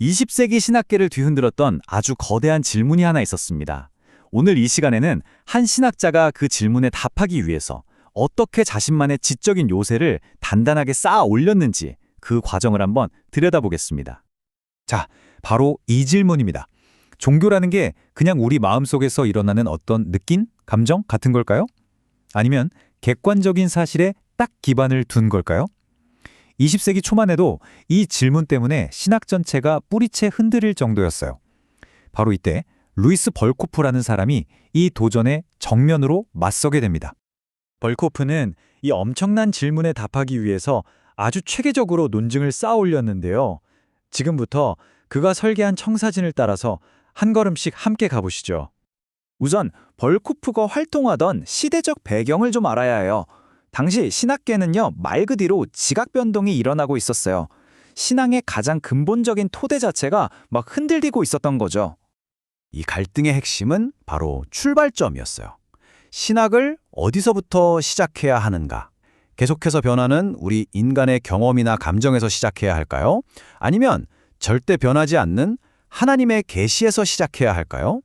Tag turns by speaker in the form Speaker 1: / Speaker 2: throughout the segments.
Speaker 1: 20세기 신학계를 뒤흔들었던 아주 거대한 질문이 하나 있었습니다. 오늘 이 시간에는 한 신학자가 그 질문에 답하기 위해서 어떻게 자신만의 지적인 요새를 단단하게 쌓아 올렸는지 그 과정을 한번 들여다보겠습니다.
Speaker 2: 자, 바로 이 질문입니다. 종교라는 게 그냥 우리 마음속에서 일어나는 어떤 느낌, 감정 같은 걸까요? 아니면 객관적인 사실에 딱 기반을 둔 걸까요? 20세기 초만 해도 이 질문 때문에 신학 전체가 뿌리채 흔들릴 정도였어요. 바로 이때 루이스 벌코프라는 사람이 이 도전에 정면으로 맞서게 됩니다.
Speaker 1: 벌코프는 이 엄청난 질문에 답하기 위해서 아주 체계적으로 논증을 쌓아 올렸는데요. 지금부터 그가 설계한 청사진을 따라서 한 걸음씩 함께 가보시죠. 우선 벌코프가 활동하던 시대적 배경을 좀 알아야 해요. 당시 신학계는요, 말 그대로 지각 변동이 일어나고 있었어요. 신앙의 가장 근본적인 토대 자체가 막 흔들리고 있었던 거죠.
Speaker 2: 이 갈등의 핵심은 바로 출발점이었어요. 신학을 어디서부터 시작해야 하는가? 계속해서 변하는 우리 인간의 경험이나 감정에서 시작해야 할까요? 아니면 절대 변하지 않는 하나님의 계시에서 시작해야 할까요?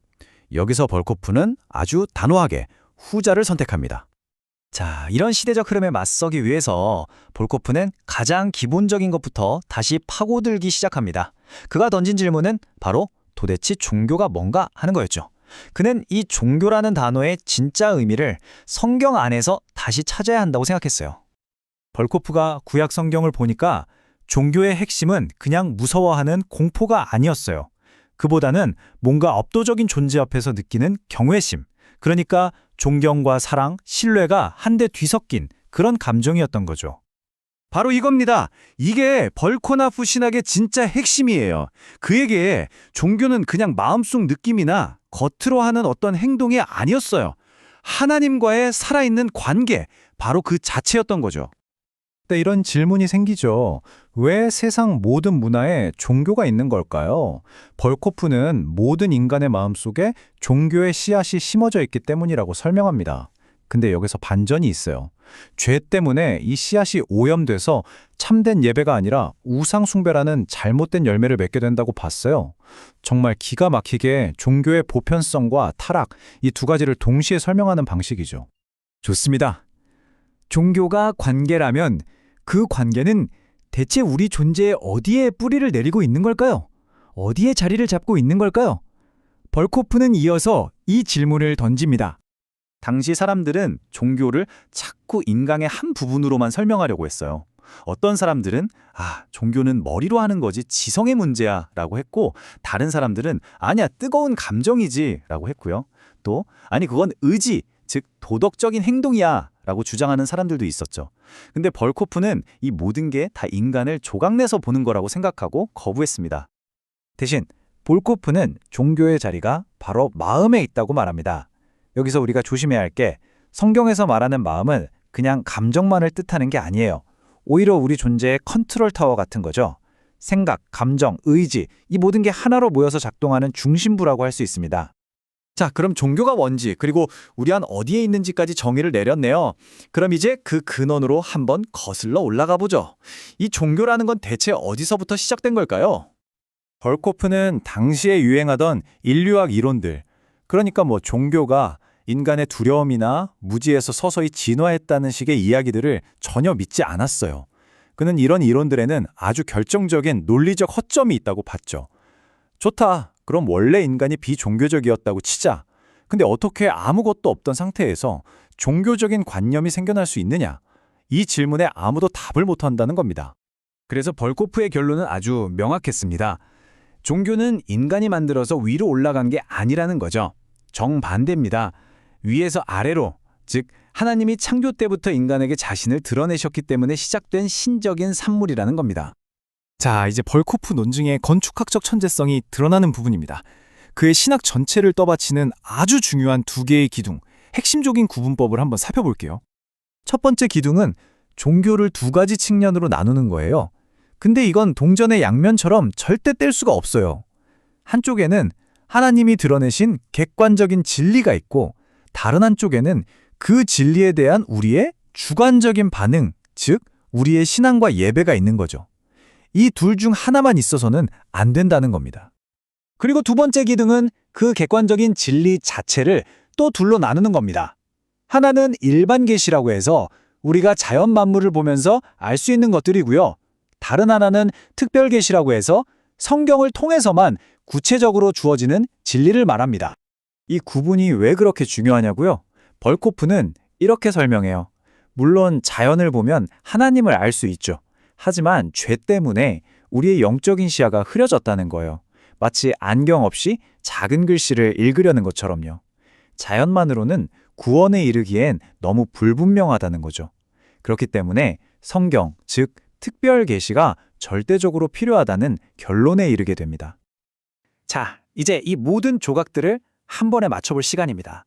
Speaker 2: 여기서 벌코프는 아주 단호하게 후자를 선택합니다.
Speaker 1: 자, 이런 시대적 흐름에 맞서기 위해서 볼코프는 가장 기본적인 것부터 다시 파고들기 시작합니다. 그가 던진 질문은 바로 도대체 종교가 뭔가 하는 거였죠. 그는 이 종교라는 단어의 진짜 의미를 성경 안에서 다시 찾아야 한다고 생각했어요. 벌코프가 구약 성경을 보니까 종교의 핵심은 그냥 무서워하는 공포가 아니었어요. 그보다는 뭔가 압도적인 존재 앞에서 느끼는 경외심, 그러니까 존경과 사랑, 신뢰가 한데 뒤섞인 그런 감정이었던 거죠.
Speaker 2: 바로 이겁니다. 이게 벌코나프 신학의 진짜 핵심이에요. 그에게 종교는 그냥 마음속 느낌이나 겉으로 하는 어떤 행동이 아니었어요. 하나님과의 살아있는 관계, 바로 그 자체였던 거죠. 이런 질문이 생기죠. 왜 세상 모든 문화에 종교가 있는 걸까요? 벌코프는 모든 인간의 마음속에 종교의 씨앗이 심어져 있기 때문이라고 설명합니다. 근데 여기서 반전이 있어요. 죄 때문에 이 씨앗이 오염돼서 참된 예배가 아니라 우상 숭배라는 잘못된 열매를 맺게 된다고 봤어요. 정말 기가 막히게 종교의 보편성과 타락, 이 두 가지를 동시에 설명하는 방식이죠.
Speaker 1: 좋습니다. 종교가 관계라면 그 관계는 대체 우리 존재의 어디에 뿌리를 내리고 있는 걸까요? 어디에 자리를 잡고 있는 걸까요? 벌코프는 이어서 이 질문을 던집니다. 당시 사람들은 종교를 자꾸 인간의 한 부분으로만 설명하려고 했어요. 어떤 사람들은 종교는 머리로 하는 거지 지성의 문제야 라고 했고, 다른 사람들은 아니야, 뜨거운 감정이지 라고 했고요. 또 그건 의지, 즉 도덕적인 행동이야 라고 주장하는 사람들도 있었죠. 근데 벌코프는 이 모든 게 다 인간을 조각내서 보는 거라고 생각하고 거부했습니다. 대신 벌코프는 종교의 자리가 바로 마음에 있다고 말합니다. 여기서 우리가 조심해야 할 게, 성경에서 말하는 마음은 그냥 감정만을 뜻하는 게 아니에요. 오히려 우리 존재의 컨트롤 타워 같은 거죠. 생각, 감정, 의지, 이 모든 게 하나로 모여서 작동하는 중심부라고 할 수 있습니다. 자, 그럼 종교가 뭔지, 그리고 우리 안 어디에 있는지까지 정의를 내렸네요. 그럼 이제 그 근원으로 한번 거슬러 올라가 보죠. 이 종교라는 건 대체 어디서부터 시작된 걸까요?
Speaker 2: 벌코프는 당시에 유행하던 인류학 이론들, 그러니까 종교가 인간의 두려움이나 무지에서 서서히 진화했다는 식의 이야기들을 전혀 믿지 않았어요. 그는 이런 이론들에는 아주 결정적인 논리적 허점이 있다고 봤죠. 좋다. 그럼 원래 인간이 비종교적이었다고 치자. 근데 어떻게 아무것도 없던 상태에서 종교적인 관념이 생겨날 수 있느냐? 이 질문에 아무도 답을 못한다는 겁니다.
Speaker 1: 그래서 벌코프의 결론은 아주 명확했습니다. 종교는 인간이 만들어서 위로 올라간 게 아니라는 거죠. 정반대입니다. 위에서 아래로, 즉 하나님이 창조 때부터 인간에게 자신을 드러내셨기 때문에 시작된 신적인 산물이라는 겁니다.
Speaker 2: 자, 이제 벌코프 논증의 건축학적 천재성이 드러나는 부분입니다. 그의 신학 전체를 떠받치는 아주 중요한 두 개의 기둥, 핵심적인 구분법을 한번 살펴볼게요. 첫 번째 기둥은 종교를 두 가지 측면으로 나누는 거예요. 근데 이건 동전의 양면처럼 절대 뗄 수가 없어요. 한쪽에는 하나님이 드러내신 객관적인 진리가 있고, 다른 한쪽에는 그 진리에 대한 우리의 주관적인 반응, 즉 우리의 신앙과 예배가 있는 거죠.
Speaker 1: 이 둘 중 하나만 있어서는 안 된다는 겁니다. 그리고 두 번째 기둥은 그 객관적인 진리 자체를 또 둘로 나누는 겁니다. 하나는 일반 계시라고 해서 우리가 자연 만물을 보면서 알 수 있는 것들이고요. 다른 하나는 특별 계시라고 해서 성경을 통해서만 구체적으로 주어지는 진리를 말합니다. 이 구분이 왜 그렇게 중요하냐고요? 벌코프는 이렇게 설명해요. 물론 자연을 보면 하나님을 알 수 있죠. 하지만 죄 때문에 우리의 영적인 시야가 흐려졌다는 거예요. 마치 안경 없이 작은 글씨를 읽으려는 것처럼요. 자연만으로는 구원에 이르기엔 너무 불분명하다는 거죠. 그렇기 때문에 성경, 즉 특별 계시가 절대적으로 필요하다는 결론에 이르게 됩니다. 자, 이제 이 모든 조각들을 한 번에 맞춰볼 시간입니다.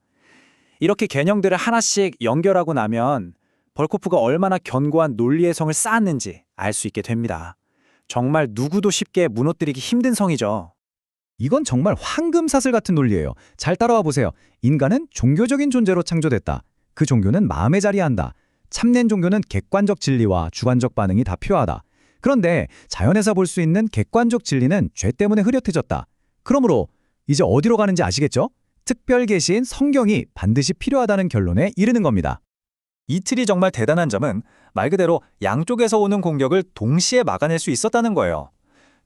Speaker 1: 이렇게 개념들을 하나씩 연결하고 나면 벌코프가 얼마나 견고한 논리의 성을 쌓았는지 알 수 있게 됩니다. 정말 누구도 쉽게 무너뜨리기 힘든 성이죠.
Speaker 3: 이건 정말 황금사슬 같은 논리예요. 잘 따라와 보세요. 인간은 종교적인 존재로 창조됐다. 그 종교는 마음에 자리한다. 참된 종교는 객관적 진리와 주관적 반응이 다 필요하다. 그런데 자연에서 볼 수 있는 객관적 진리는 죄 때문에 흐릿해졌다. 그러므로 이제 어디로 가는지 아시겠죠? 특별 계시인 성경이 반드시 필요하다는 결론에 이르는 겁니다.
Speaker 1: 이 틀이 정말 대단한 점은 말 그대로 양쪽에서 오는 공격을 동시에 막아낼 수 있었다는 거예요.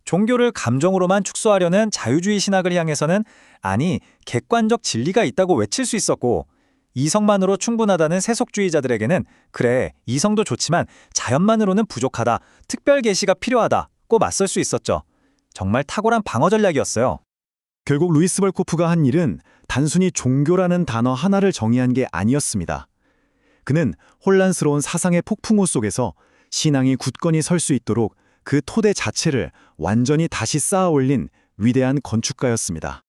Speaker 1: 종교를 감정으로만 축소하려는 자유주의 신학을 향해서는 아니, 객관적 진리가 있다고 외칠 수 있었고, 이성만으로 충분하다는 세속주의자들에게는 그래, 이성도 좋지만 자연만으로는 부족하다, 특별 계시가 필요하다고 맞설 수 있었죠. 정말 탁월한 방어 전략이었어요.
Speaker 2: 결국 루이스 벌코프가 한 일은 단순히 종교라는 단어 하나를 정의한 게 아니었습니다. 그는 혼란스러운 사상의 폭풍우 속에서 신앙이 굳건히 설 수 있도록 그 토대 자체를 완전히 다시 쌓아 올린 위대한 건축가였습니다.